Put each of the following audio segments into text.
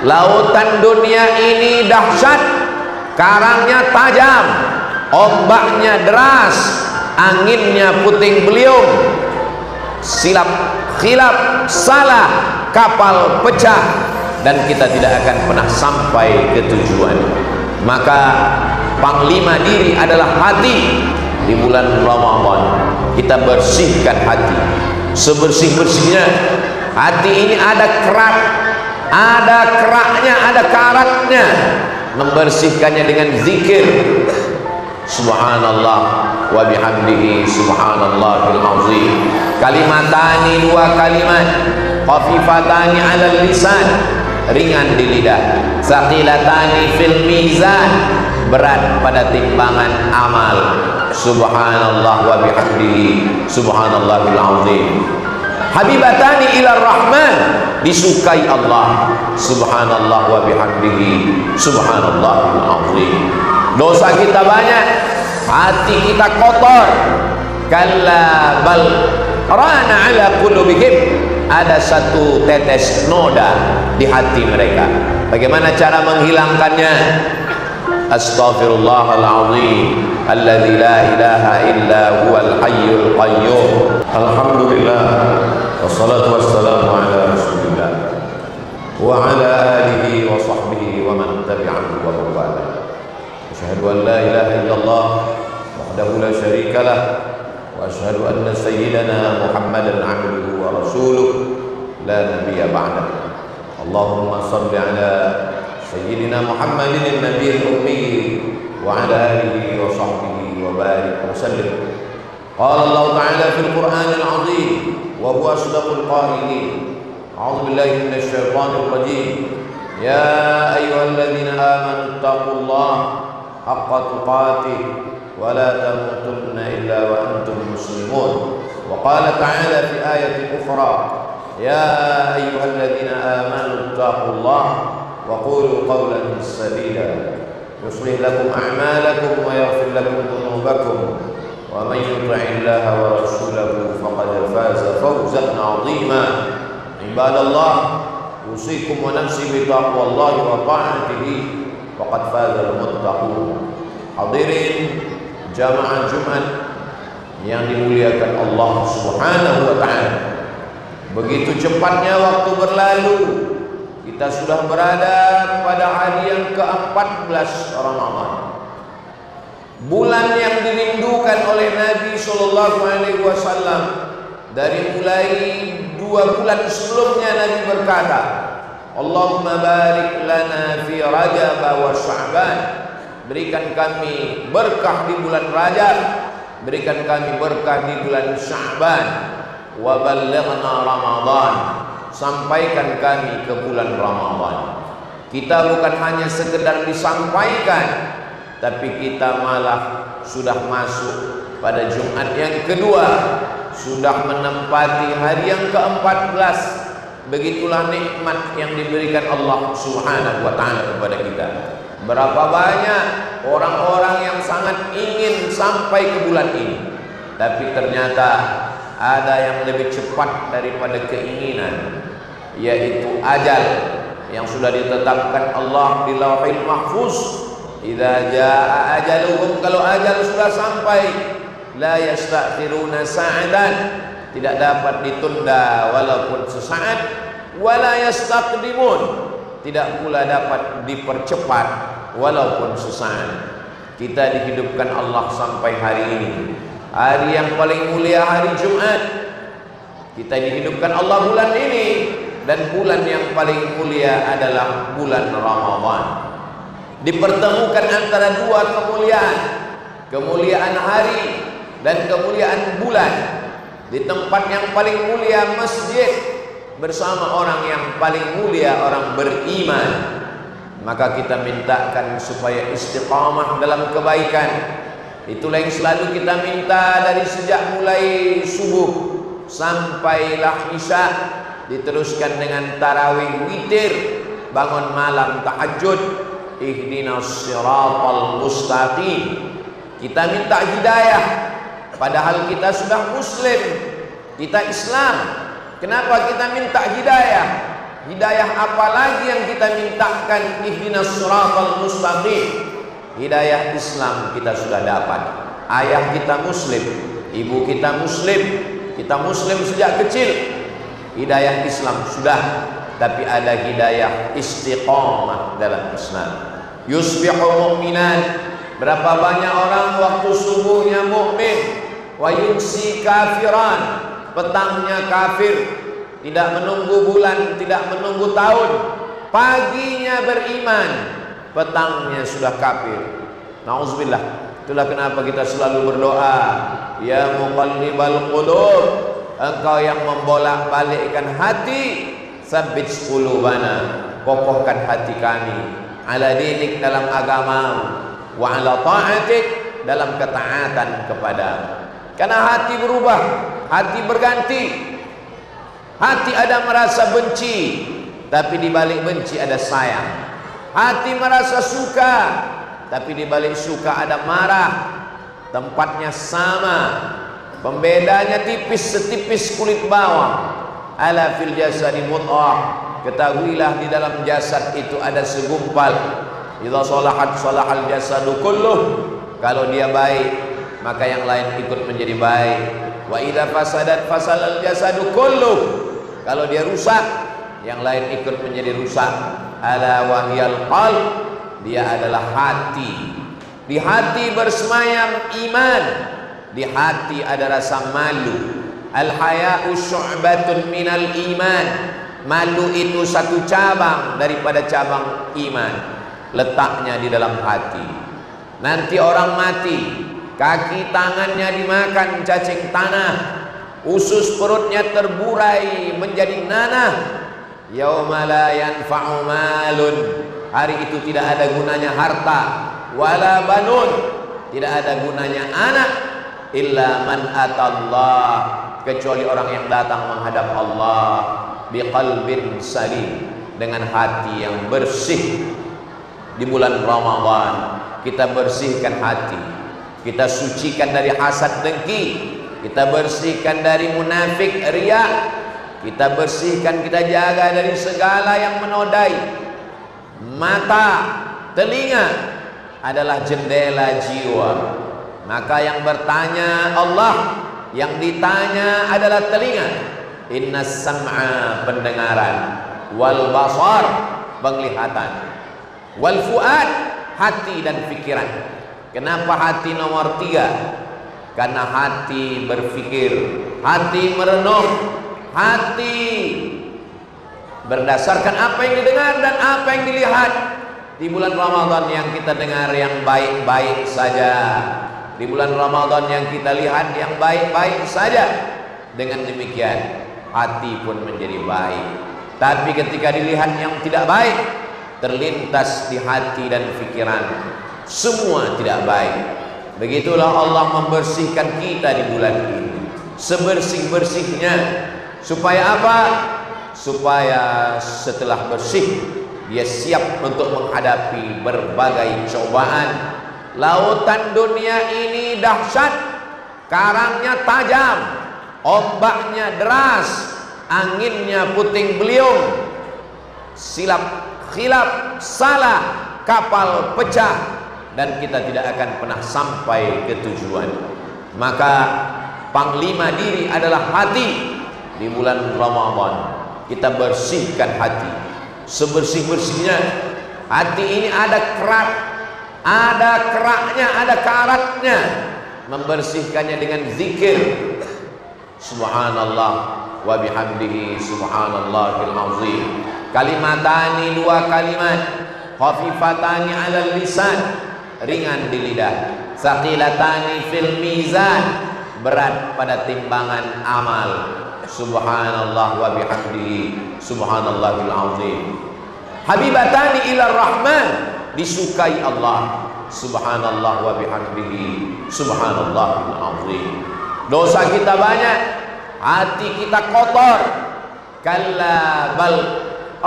Lautan dunia ini dahsyat, karangnya tajam, ombaknya deras, anginnya puting beliung, silap, khilaf, salah, kapal pecah, dan kita tidak akan pernah sampai ke tujuan. Maka panglima diri adalah hati. Di bulan Ramadan kita bersihkan hati sebersih-bersihnya. Hati ini ada kerak, ada keraknya, ada karatnya. Membersihkannya dengan zikir subhanallah wa bihamdihi subhanallahil azim. Kalimatani, dua kalimat, khafifatani 'alal lisan, ringan di lidah, saqilatani fil mizan, berat pada timbangan amal. Subhanallah wa bihamdihi subhanallahil azim. Habibatani ila rahman, disukai Allah. Subhanallah wa bihamdihi subhanallahil azim. Dosa kita banyak, hati kita kotor. Kalla bal rana ala qulubihim, ada satu tetes noda di hati mereka. Bagaimana cara menghilangkannya? Astaghfirullahaladzim alladzi la ilaha illa huwal hayyul qayyum. Alhamdulillah wassalatu wassalamu ala rasulillah wa ala alihi wa sahbihi wa man tabi'ahu wa wala. Asyhadu an la ilaha illallah wahdahu la syarika lah wa asyhadu anna sayyidana Muhammadan abduhu wa rasuluh la nabiyya ba'dahu. Allahumma shalli ala sayyidina Muhammadin nabiyil ummi wa ala alihi wa sahbihi wa barik wa sallim. Qala Allah ta'ala fil Qur'anil 'azim wa huwa asdaqul qa'ilin. A'udzu billahi minasy syaithanir rajim. Ya ayyuhalladzina amanu taqullaha haqqa tuqatih wa la tamutunna illa wa antum muslimun. Wa qala ta'ala fi ayatin ukhra, ya ayyuhalladzina amanu taqullaha wa qulu qawlan sadida yuslih lakum a'malakum wa yaghfir lakum dhunubakum wa man yuti'illaha wa rasulahu faqad faza fawzan 'azima. Ibadallah, usikum wa nafsi bi taqwallahi wa ta'atihi faqad fazal muttaqun. Hadirin jamaah Jumat yang dimuliakan Allah Subhanahu wa taala, begitu cepatnya waktu berlalu. Kita sudah berada pada hari yang ke-14 Ramadan, bulan yang dirindukan oleh Nabi Sallallahu Alaihi Wasallam. Dari mulai 2 bulan sebelumnya Nabi berkata, Allahumma barik lana fi Rajab wa Sya'ban, berikan kami berkah di bulan Rajab, berikan kami berkah di bulan Sya'ban, wa ballighna Ramadan, sampaikan kami ke bulan Ramadan. Kita bukan hanya sekedar disampaikan, tapi kita malah sudah masuk pada Jumat yang kedua, sudah menempati hari yang ke-14. Begitulah nikmat yang diberikan Allah Subhanahu wa taala kepada kita. Berapa banyak orang-orang yang sangat ingin sampai ke bulan ini, tapi ternyata ada yang lebih cepat daripada keinginan, yaitu ajal yang sudah ditetapkan Allah di Lauhil Mahfuz. Idza jaa ajaluhum, kalau ajal sudah sampai, la yastakhiruna sa'atan, tidak dapat ditunda walaupun sesaat, wala yastaqdimun, tidak pula dapat dipercepat walaupun sesaat. Kita dihidupkan Allah sampai hari ini, hari yang paling mulia, hari Jumat. Kita dihidupkan Allah bulan ini, dan bulan yang paling mulia adalah bulan Ramadan. Dipertemukan antara dua kemuliaan, kemuliaan hari dan kemuliaan bulan. Di tempat yang paling mulia, masjid, bersama orang yang paling mulia, orang beriman. Maka kita mintakan supaya istiqamah dalam kebaikan. Itulah yang selalu kita minta dari sejak mulai subuh sampailah isya, diteruskan dengan tarawih witir, bangun malam tahajud. Ihdinas siratal mustaqim. Kita minta hidayah, padahal kita sudah muslim, kita Islam. Kenapa kita minta hidayah? Hidayah apa lagi yang kita mintakan? Ihdinas siratal mustaqim. Hidayah Islam kita sudah dapat. Ayah kita muslim, ibu kita muslim, kita muslim sejak kecil. Hidayah Islam sudah, tapi ada hidayah istiqamah dalam Islam. Yusbihu mu'minan, berapa banyak orang waktu subuhnya mukmin, wa yumsi kafiran, petangnya kafir, tidak menunggu bulan, tidak menunggu tahun, paginya beriman, petangnya sudah kafir. Nauzubillah. Itulah kenapa kita selalu berdoa, ya muqallibal qulub, engkau yang membolak-balikkan hati, tsabbit qulubana, kokohkan hati kami, ala dinik, dalam agama, wa ala ta'atik, dalam ketaatan kepadamu. Karena hati berubah, hati berganti. Hati ada merasa benci, tapi di balik benci ada sayang. Hati merasa suka, tapi di balik suka ada marah. Tempatnya sama, pembedanya tipis setipis kulit bawang. Ala fil jasadi mudghah, ketahuilah di dalam jasad itu ada segumpal. Idza salahat salahal jasadu kulluh, kalau dia baik maka yang lain ikut menjadi baik. Wa idza fasadat fasalal jasadu kulluh, kalau dia rusak yang lain ikut menjadi rusak. Ala wahyal qalb, dia adalah hati. Di hati bersemayam iman, di hati ada rasa malu. Al haya'u syu'batun minal iman, malu itu satu cabang daripada cabang iman. Letaknya di dalam hati. Nanti orang mati, kaki tangannya dimakan cacing tanah, usus perutnya terburai menjadi nanah. Yauma la yanfa'u malun, hari itu tidak ada gunanya harta, wala banun, tidak ada gunanya anak, illa man atallah, kecuali orang yang datang menghadap Allah biqalbin salim, dengan hati yang bersih. Di bulan Ramadan kita bersihkan hati, kita sucikan dari hasad dengki, kita bersihkan dari munafik riya, kita bersihkan, kita jaga dari segala yang menodai. Mata, telinga adalah jendela jiwa, maka yang bertanya Allah, yang ditanya adalah telinga. Innas sam'a, pendengaran, wal basar, penglihatan, wal fuad, hati dan pikiran. Kenapa hati nomor 3? Karena hati berpikir, hati merenung, hati berdasarkan apa yang didengar dan apa yang dilihat. Di bulan Ramadan yang kita dengar yang baik-baik saja, di bulan Ramadan yang kita lihat yang baik-baik saja. Dengan demikian hati pun menjadi baik. Tapi ketika dilihat yang tidak baik, terlintas di hati dan pikiran, semua tidak baik. Begitulah Allah membersihkan kita di bulan ini sebersih-bersihnya. Supaya apa? Supaya setelah bersih dia siap untuk menghadapi berbagai cobaan. Lautan dunia ini dahsyat, karangnya tajam, ombaknya deras, anginnya puting beliung, silap khilaf, salah, kapal pecah, dan kita tidak akan pernah sampai ke tujuan. Maka panglima diri adalah hati. Di bulan Ramadan kita bersihkan hati sebersih-bersihnya. Hati ini ada kerat, ada keraknya, ada karatnya. Membersihkannya dengan zikir subhanallah wa bihamdihi subhanallahil azim. Kalimatani, 2 kalimat, khafifatani 'alal lisan, ringan di lidah, saqilatani fil mizan, berat pada timbangan amal. Subhanallah wa bihamdihi subhanallahil azim. Habibatani ila rahman, disukai Allah. Subhanallah wa bihamdihi subhanallahil azim. Dosa kita banyak, hati kita kotor. Kalla bal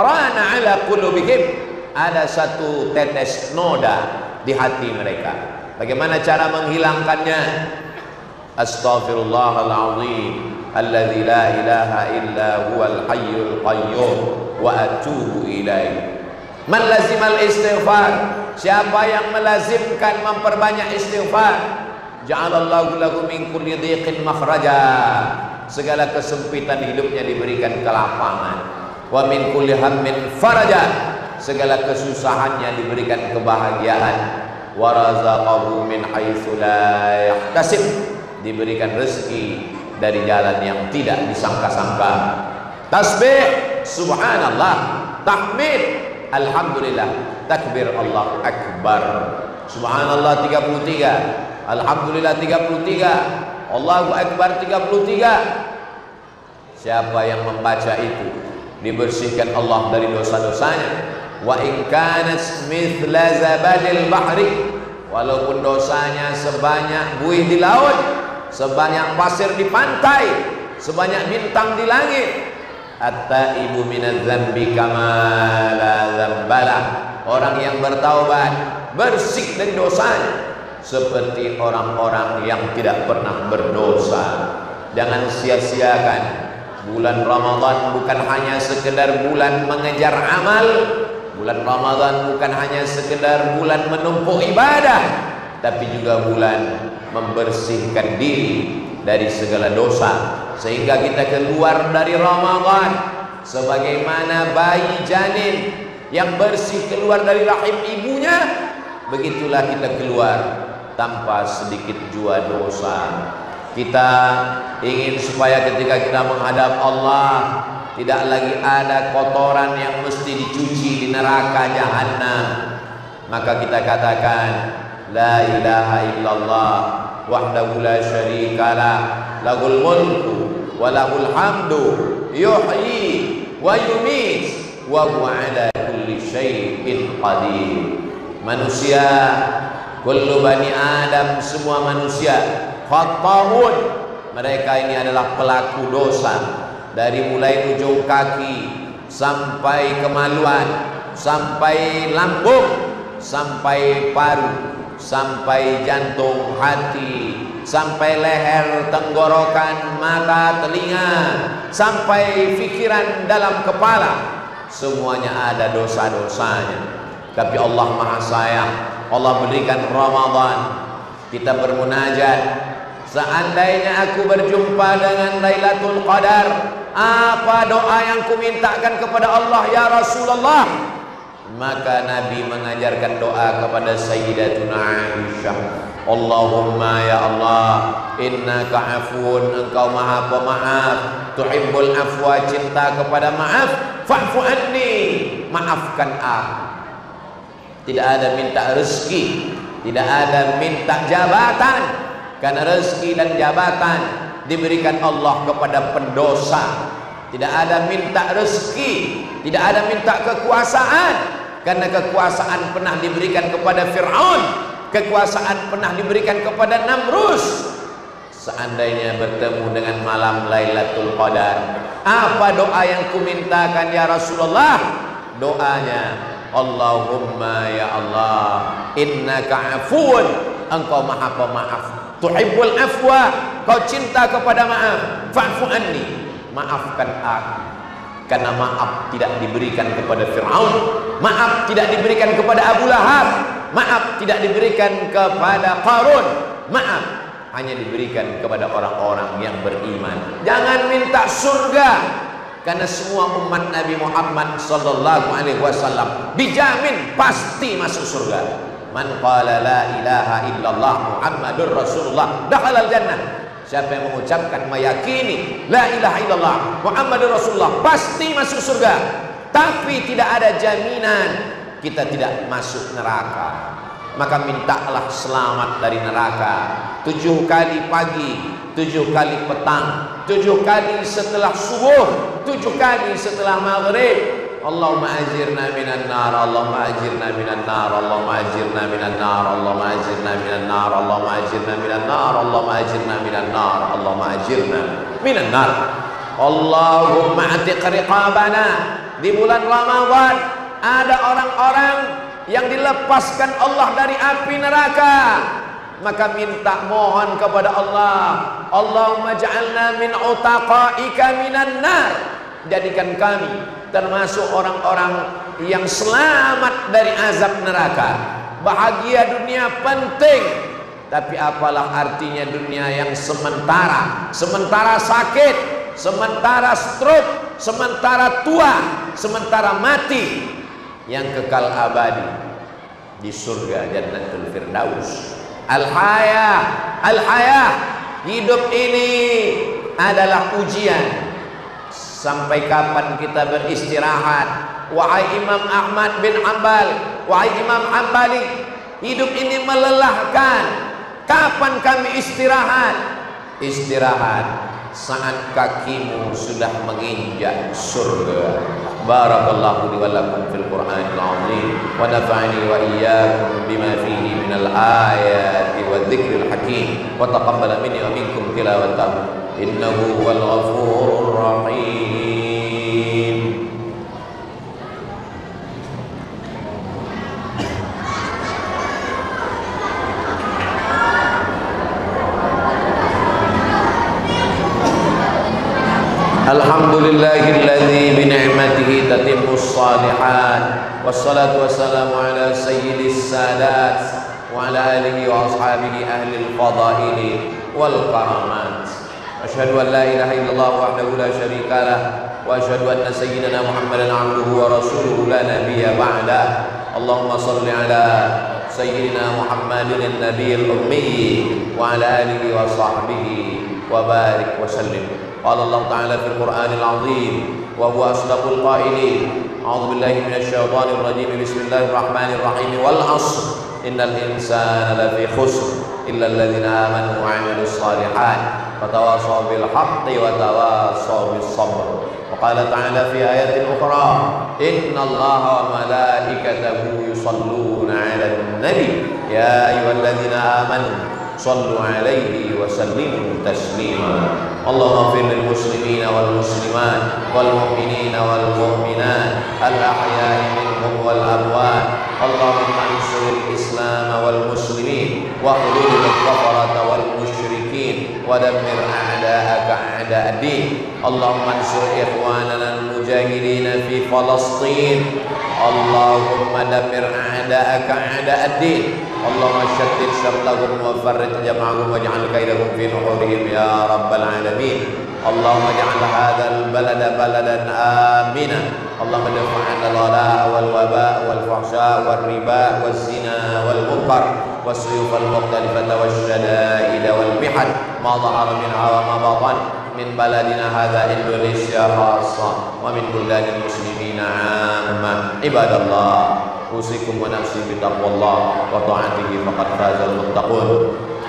rana ala qulubihim, ada satu tetes noda di hati mereka. Bagaimana cara menghilangkannya? Astaghfirullahaladzim alladzi la ilaha illa huwal hayyul qayyum wa atubu ilaih. Man lazimal istighfar, siapa yang melazimkan memperbanyak istighfar, ja'alallahu lahu min kulli dhiqin makhraja, segala kesempitan hidupnya diberikan kelapangan. Wa min kulli hammin faraja, segala kesusahannya diberikan kebahagiaan. Wa razaqahu min haitsu la yahtasib, diberikan rezeki dari jalan yang tidak disangka-sangka. Tasbih subhanallah, tahmid alhamdulillah, takbir Allah akbar. Subhanallah 33, alhamdulillah 33, Allahu akbar 33. Siapa yang membaca itu dibersihkan Allah dari dosa-dosanya. Wa in kanat mithla zabadil bahri, walaupun dosanya sebanyak buih di laut, sebanyak pasir di pantai, sebanyak bintang di langit. At-taibu minadz dzambi kama la dzambalah, orang yang bertaubat bersih dari dosanya seperti orang-orang yang tidak pernah berdosa. Jangan sia-siakan bulan Ramadan. Bukan hanya sekedar bulan mengejar amal, bulan Ramadan bukan hanya sekedar bulan menumpuk ibadah, tapi juga bulan membersihkan diri dari segala dosa, sehingga kita keluar dari Ramadan sebagaimana bayi janin yang bersih keluar dari rahim ibunya. Begitulah kita keluar tanpa sedikit jua dosa. Kita ingin supaya ketika kita menghadap Allah tidak lagi ada kotoran yang mesti dicuci di neraka jahanam. Maka kita katakan la ilaha illallah wahdahu la syarikalah, lahul mulku wa lahul hamdu, yuhyi wa yumit wa huwa ala kulli syai'in qadir. Manusia, kullu bani Adam, semua manusia khata'un, mereka ini adalah pelaku dosa. Dari mulai ujung kaki sampai kemaluan, sampai lambung, sampai paru, sampai jantung, hati, sampai leher, tenggorokan, mata, telinga, sampai pikiran dalam kepala, semuanya ada dosa-dosanya. Tapi Allah Maha Sayang, Allah berikan Ramadan, kita bermunajat. Seandainya aku berjumpa dengan Lailatul Qadar, apa doa yang kumintakan kepada Allah ya Rasulullah? Maka Nabi mengajarkan doa kepada Sayyidatuna Aisyah, Allahumma ya Allah, innaka afuun, engkau maha pemaaf, tuhibbul afwa, cinta kepada maaf, fa'fu anni, maafkan aku. Tidak ada minta rezeki, tidak ada minta jabatan, karena rezeki dan jabatan diberikan Allah kepada pendosa. Tidak ada minta rezeki, tidak ada minta kekuasaan, karena kekuasaan pernah diberikan kepada Fir'aun, kekuasaan pernah diberikan kepada Namrus. Seandainya bertemu dengan malam Lailatul Qadar, apa doa yang kumintakan ya Rasulullah? Doanya, Allahumma ya Allah, innaka afuun, engkau maha pemaaf, tuhibbul afwa, kau cinta kepada maaf, fa'fu anni, maafkan aku. Karena maaf tidak diberikan kepada Fir'aun, maaf tidak diberikan kepada Abu Lahab, maaf tidak diberikan kepada Qarun, maaf hanya diberikan kepada orang-orang yang beriman. Jangan minta surga, karena semua umat Nabi Muhammad sallallahu alaihi wasallam dijamin pasti masuk surga. Man qala la ilaha illallah Muhammadur Rasulullah dakhalal jannah. Siapa yang mengucapkan, meyakini la ilaha illallah Muhammadur Rasulullah, pasti masuk surga. Tapi tidak ada jaminan kita tidak masuk neraka. Maka mintalah selamat dari neraka 7 kali pagi, 7 kali petang, 7 kali setelah subuh, 7 kali setelah maghrib. Allahumma ajirna minan nar, Allahumma ajirna minan nar, Allahumma ajirna minan nar, Allahumma ajirna minan nar, Allahumma ajirna minan nar, Allahumma ajirna minan nar, Allahumma ajirna minan nar. Allahumma atiq riqabana. Di bulan Ramadan ada orang-orang yang dilepaskan Allah dari api neraka. Maka minta, mohon kepada Allah, Allahumma ja'alna min utaqaika minan nar. jadikan kami termasuk orang-orang yang selamat dari azab neraka. Bahagia dunia penting, tapi apalah artinya dunia yang sementara? Sementara sakit, sementara stroke, sementara tua, sementara mati. Yang kekal abadi di surga Jannatul Firdaus. Al-hayah, al-hayah, hidup ini adalah ujian. Sampai kapan kita beristirahat? Wahai Imam Ahmad bin Hanbal, wahai Imam Hanbali, hidup ini melelahkan. Kapan kami istirahat? Istirahat saat kakimu sudah menginjak surga. Barakallahu li wa lakum fil Qur'anil azim wa nafa'ani wa iyyakum bima fihi minal ayati wa dzikril hakim wa taqabbala minni wa minkum tilawatahu innahu huwal ghafurur rahim. Alhamdulillahilladzi bi ni'matihi tatimmus shalihat wassalatu wassalamu ala sayyidis sadat wa ala alihi wa ashabihi ahlil fadaili wal karamat. Asyhadu an la ilaha illallah wahdahu la syarika lah wa asyhadu anna sayyidina Muhammadan abduhu wa rasuluhu la nabiyya ba'da. Allahumma shalli ala sayyidina Muhammadin nabiyil ummi wa ala alihi wa sahbihi wa barik wa sallim. Qala Allah Ta'ala fil Qur'anil azim wa huwa asdaqul qailin. A'udzu billahi minasy syaithanir rajim. Bismillahirrahmanirrahim. Wal 'ashr innal insana lafi khusr illa alladhina amanu wa 'amilus shalihat wa tawassaw bil haqqi wa tawassaw bis sabr. Wa qala ta'ala fi ayatin ukhra innallaha wa malaikatahu yusalluna 'alan nabi ya ayyuhalladzina amanu sallu 'alaihi wa sallimu taslima. Allahumma ighfir lil muslimina wal muslimat wal mu'minina wal mu'minat al ahya'i minhum wal amwat. Allahumma ansuril islam wal muslimin wa khudhil kafarata wal musyrikin wa dammir a'da'aka a'da'ad-din. Allahumma ansur ikhwanana al mujahidin fi Falastin. Allahumma dammir a'da'aka a'da'ad-din. Allahumma syaddid syamlahum wa farrij jam'ahum waj'al kaidahum fi nuhurihim ya rabbal alamin. Allahumma ij'al hadzal balada baladan amina. Allahumma daf'an al-ghala wal waba wal fahsya wal riba wal zina wal munkar was-suyuf al mukhtalifata wasyada'id wal mihad ma dhahara minha wa ma batan min baladina hadza Indonesia khassa wa min buladil muslimina 'amma. Ibadallah, usikum wa nafsi bi taqwallah wa ta'atihi faqad fazal muttaqun.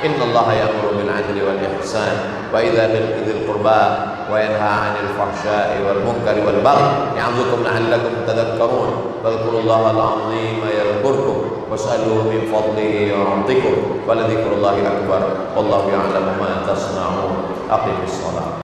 Innallaha ya'muru bil 'adli wal ihsan wa idza dzil qurba wa yanha 'anil fahsya'i wal munkari wal baghi ya'idzukum la'allakum tadhakkarun. Fadhkurullaha al-'azima yadhkurkum was'aluhu min fadlihi yu'tikum wa la dzikrullahi akbar wallahu ya'lamu ma tasna'un. Aqimis shalah.